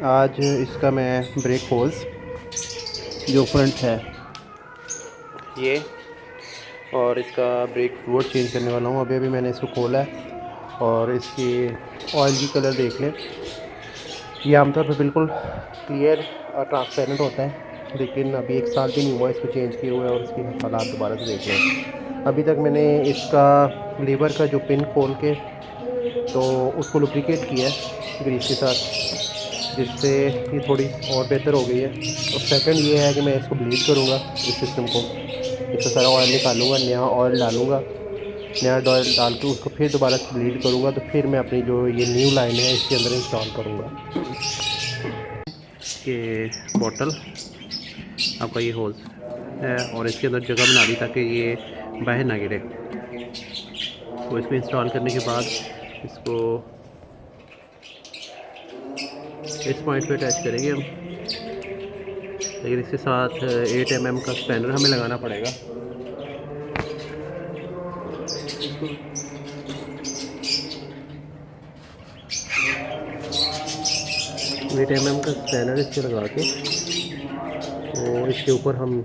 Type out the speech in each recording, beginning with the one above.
आज इसका मैं ब्रेक होल्स जो फ्रंट है ये और इसका ब्रेक फ्लूइड चेंज करने वाला हूँ। अभी अभी मैंने इसको खोला है और इसकी ऑयल की कलर देख लें। ये आमतौर पर बिल्कुल क्लियर और ट्रांसपेरेंट होता है, लेकिन अभी 1 साल भी नहीं हुआ इसको चेंज किए हुए और इसकी हालात दोबारा से देख लें। अभी तक मैंने इसका लीवर का जो पिन खोल के तो उसको लुब्रिकेट किया है ग्रीस के साथ, जिससे ये थोड़ी और बेहतर हो गई है। और सेकंड ये है कि मैं इसको ब्लीड करूँगा इस सिस्टम को, इसका सारा ऑयल निकालूँगा, नया ऑयल डालूँगा, नया ऑयल डाल के उसको फिर दोबारा से ब्लीड करूँगा, तो फिर मैं अपनी जो ये न्यू लाइन है इसके अंदर इंस्टॉल करूँगा। ये बॉटल आपका ये होल्स है और इसके अंदर जगह बना दी ताकि ये बाहर ना गिरे। तो इसको इंस्टॉल करने के बाद इसको इस पॉइंट पे अटैच करेंगे हम, लेकिन इसके साथ 8 mm का स्पैनर हमें लगाना पड़ेगा। 8 mm का स्पैनर इसके लगा के तो इसके ऊपर हम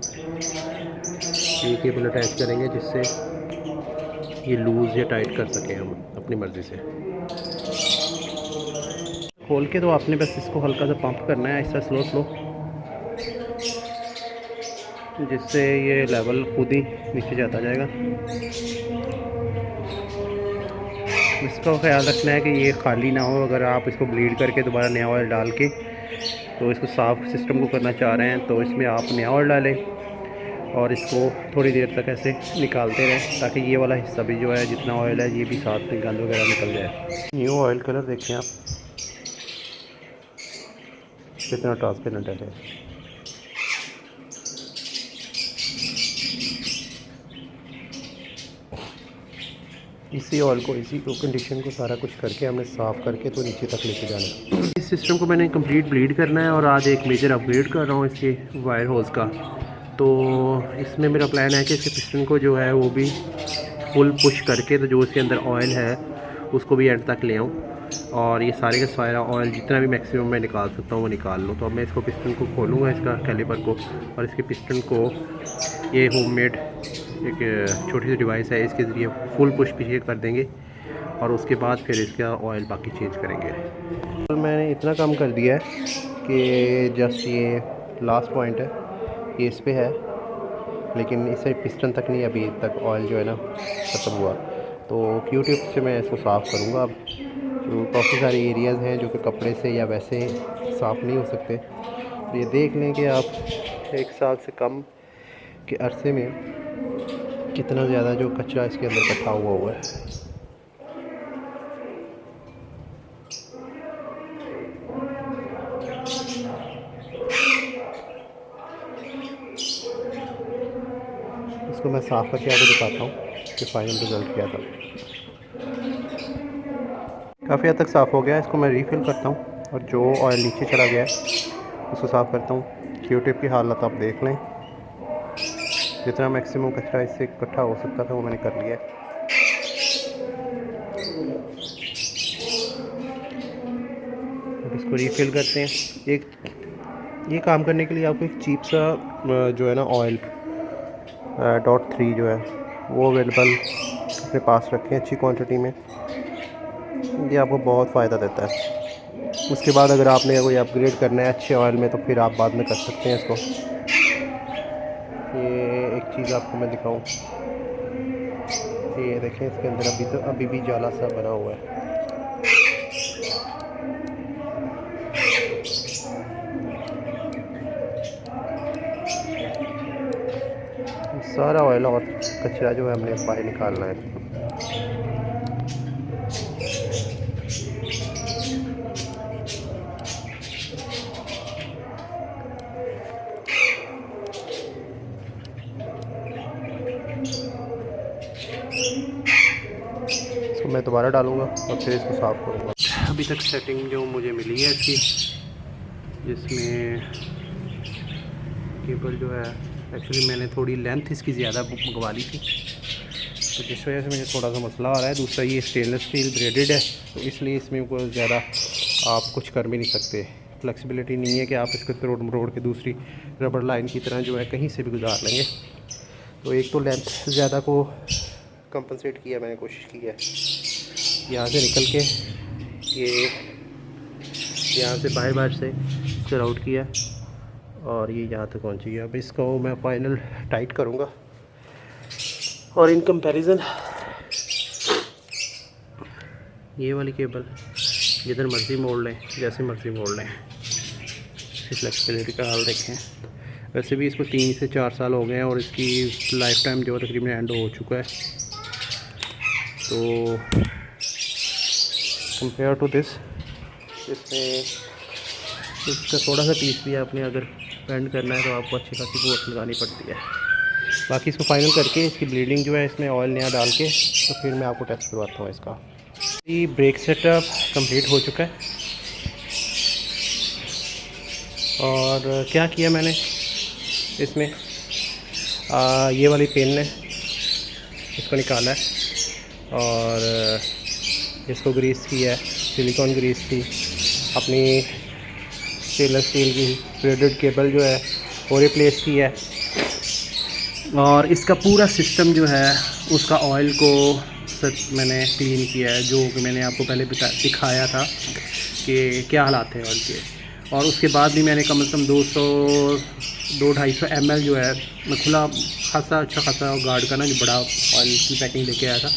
ये केबल अटैच करेंगे, जिससे ये लूज़ या टाइट कर सकें हम अपनी मर्ज़ी से। खोल के तो आपने बस इसको हल्का सा पंप करना है, ऐसा स्लो स्लो, जिससे ये लेवल खुद ही नीचे जाता जाएगा। इसका ख्याल रखना है कि ये खाली ना हो। अगर आप इसको ब्लीड करके दोबारा नया ऑयल डाल के तो इसको साफ़ सिस्टम को करना चाह रहे हैं, तो इसमें आप नया ऑयल डालें और इसको थोड़ी देर तक ऐसे निकालते रहें, ताकि ये वाला हिस्सा भी जो है, जितना ऑयल है, ये भी साथ में गंद वगैरह निकल जाए। न्यू ऑयल कलर देखें आप कितना ट्रांसपेरेंट है। इसी ऑयल को, इसी कंडीशन को सारा कुछ करके हमने साफ़ करके तो नीचे तक लेके जाना है। इस सिस्टम को मैंने कंप्लीट ब्लीड करना है और आज एक मेजर अपग्रेड कर रहा हूँ इसके वायर होल्स का। तो इसमें मेरा प्लान है कि इसके पिस्टन को जो है वो भी फुल पुश करके, तो जो इसके अंदर ऑयल है उसको भी एंड तक ले आऊँ और ये सारे का सारा ऑयल जितना भी मैक्सिमम मैं निकाल सकता हूँ वो निकाल लूँ। तो अब मैं इसको पिस्टन को खोलूँगा, इसका कैलिपर को, और इसके पिस्टन को ये होममेड एक छोटी सी डिवाइस है, इसके ज़रिए फुल पुश पीछे कर देंगे और उसके बाद फिर इसका ऑयल बाकी चेंज करेंगे। तो मैंने इतना काम कर दिया है कि जस्ट ये लास्ट पॉइंट है, ये इस पे है, लेकिन इससे पिस्टन तक नहीं अभी तक ऑयल जो है ना ख़त्म हुआ। तो Q-टिप से मैं इसको साफ़ करूँगा। अब काफ़ी सारे एरियाज़ हैं जो कि कपड़े से या वैसे साफ़ नहीं हो सकते। तो ये देख लें कि आप 1 साल से कम के अरसे में कितना ज़्यादा जो कचरा इसके अंदर इकट्ठा हुआ है। इसको मैं साफ़ करके आपको दिखाता हूँ कि फ़ाइनल रिज़ल्ट क्या था। काफ़ी हद तक साफ़ हो गया है। इसको मैं रीफ़िल करता हूँ और जो ऑयल नीचे चला गया है उसको साफ़ करता हूँ। Q-टिप की हालत आप देख लें, जितना मैक्सिमम कचरा इससे इकट्ठा हो सकता था वो मैंने कर लिया है। अब इसको रीफ़िल करते हैं। एक ये काम करने के लिए आपको एक चीप सा जो है ना ऑयल .3 जो है वो अवेलेबल अपने पास रखें अच्छी क्वांटिटी में, ये आपको बहुत फ़ायदा देता है। उसके बाद अगर आपने कोई अपग्रेड करना है अच्छे ऑयल में तो फिर आप बाद में कर सकते हैं इसको। ये एक चीज़ आपको मैं दिखाऊं, ये देखें इसके अंदर अभी भी जाला सा बना हुआ है। सारा ऑयल और कचरा जो है हमने बाहर निकालना है। इसको मैं दोबारा डालूँगा और फिर इसको साफ़ करूँगा। अभी तक सेटिंग जो मुझे मिली है इसकी, जिसमें केबल जो है एक्चुअली मैंने थोड़ी लेंथ इसकी ज़्यादा मंगवा ली थी, तो जिस वजह से मुझे थोड़ा सा मसला आ रहा है। दूसरा ये स्टेनलेस स्टील ब्रेडेड है, तो इसलिए इसमें कोई ज़्यादा आप कुछ कर भी नहीं सकते। फ्लेक्सिबिलिटी नहीं है कि आप इसको तोड़ मरोड़ के दूसरी रबड़ लाइन की तरह जो है कहीं से भी गुजार लेंगे। तो एक तो लेंथ ज़्यादा को कंपनसेट किया मैंने, कोशिश की है यहाँ से निकल के ये यहाँ से बाहर से इसको राउट किया और ये यहाँ तक पहुँची है। अब इसको मैं फाइनल टाइट करूँगा और इन कंपैरिजन ये वाली केबल जिधर मर्ज़ी मोड़ लें, जैसे मर्ज़ी मोड़ लें, इसकी फ्लेक्सिबिलिटी का हाल देखें। वैसे भी इसको 3 से 4 साल हो गए हैं और इसकी लाइफ टाइम जो तकरीबन एंड हो चुका है। तो कंपेयर टू दिस, इसमें इसका थोड़ा सा पीस भी आपने अगर बेंड करना है तो आपको अच्छी खासी फोर्स लगानी पड़ती है। बाकी इसको फाइनल करके इसकी ब्लीडिंग जो है इसमें ऑयल नया डाल के तो फिर मैं आपको टेस्ट करवाता हूँ इसका। ये ब्रेक सेटअप कंप्लीट हो चुका है और क्या किया मैंने इसमें ये वाली पेन ने इसको निकाला है और इसको ग्रीस किया है, सिलिकॉन ग्रीस थी, अपनी स्टेनलेस स्टील की थ्रेडेड केबल जो है वो रिप्लेस की है और इसका पूरा सिस्टम जो है उसका ऑयल को मैंने क्लीन किया है, जो कि मैंने आपको पहले दिखाया था कि क्या हालात हैं ऑयल के। और उसके बाद भी मैंने कम से कम 200-250 ml जो है मैं खुला अच्छा खासा गार्ड का ना जो बड़ा ऑयल की पैकिंग लेके आया था,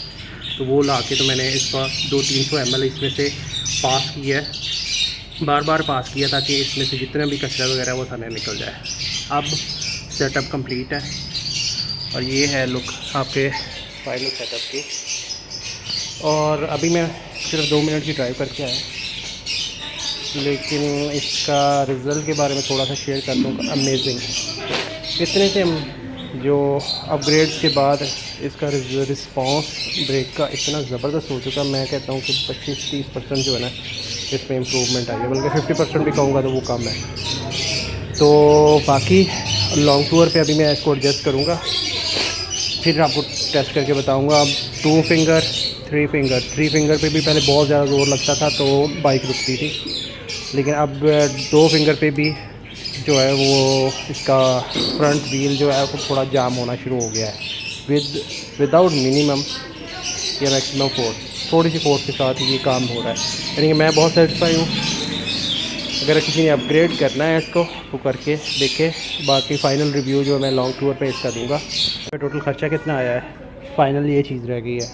तो वो ला के तो मैंने इसका 200-300 ml इसमें से पास किया है, बार बार पास किया ताकि इसमें से जितना भी कचरा वगैरह वो सारे निकल जाए। अब सेटअप कंप्लीट है और ये है लुक आपके फाइनल सेटअप की। और अभी मैं सिर्फ 2 मिनट की ड्राइव करके आया, लेकिन इसका रिज़ल्ट के बारे में थोड़ा सा शेयर कर दूँगा। अमेजिंग, इतने से जो अपग्रेड्स के बाद इसका रिस्पांस ब्रेक का इतना ज़बरदस्त हो चुका, मैं कहता हूँ कि 25-30% जो है ना इसमें इम्प्रूवमेंट आई है, बल्कि 50% भी कहूँगा तो वो कम है। तो बाकी लॉन्ग टूर पे अभी मैं इसको एडजस्ट करूँगा, फिर आपको टेस्ट करके बताऊँगा। अब 2 फिंगर 3 फिंगर पे भी पहले बहुत ज़्यादा ज़ोर लगता था तो बाइक रुकती थी, लेकिन अब 2 फिंगर पे भी जो है वो इसका फ्रंट व्हील जो है वो थोड़ा जाम होना शुरू हो गया है विदाउट मिनिमम या मैक्सिमम फोर्स, थोड़ी सी फोर्स के साथ ये काम हो रहा है। यानी कि मैं बहुत सेटिस्फाई हूँ। अगर किसी ने अपग्रेड करना है इसको तो करके देखे। बाकी फ़ाइनल रिव्यू जो मैं लॉन्ग टूर पे इसका दूँगा। टोटल ख़र्चा कितना आया है, फ़ाइनल ये चीज़ रह गई है।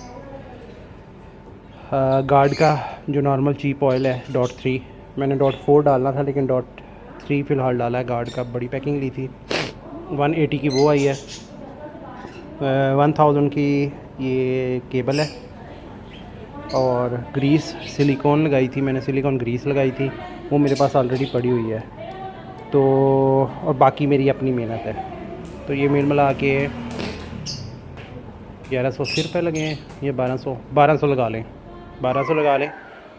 गार्ड का जो नॉर्मल चीप ऑयल है .3, मैंने .4 डालना था लेकिन .3 फ़िलहाल डाला है। गार्ड का बड़ी पैकिंग ली थी, 180 की वो आई है, 1000 की ये केबल है और ग्रीस सिलिकॉन लगाई थी मैंने, सिलिकॉन ग्रीस लगाई थी, वो मेरे पास ऑलरेडी पड़ी हुई है। तो और बाकी मेरी अपनी मेहनत है। तो ये मेल मिला के 1180 रुपये लगे हैं, ये 1200 लगा लें, 1200 लगा लें।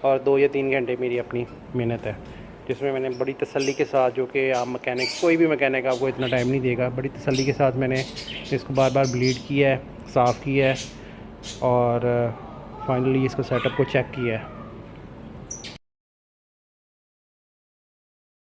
और 2 या 3 घंटे मेरी अपनी मेहनत है, जिसमें मैंने बड़ी तसल्ली के साथ, जो कि आप मैकेनिक, कोई भी मैकेनिक आपको इतना टाइम नहीं देगा, बड़ी तसल्ली के साथ मैंने इसको बार बार ब्लीड किया है, साफ़ किया है और फाइनली इसको सेटअप को चेक किया है।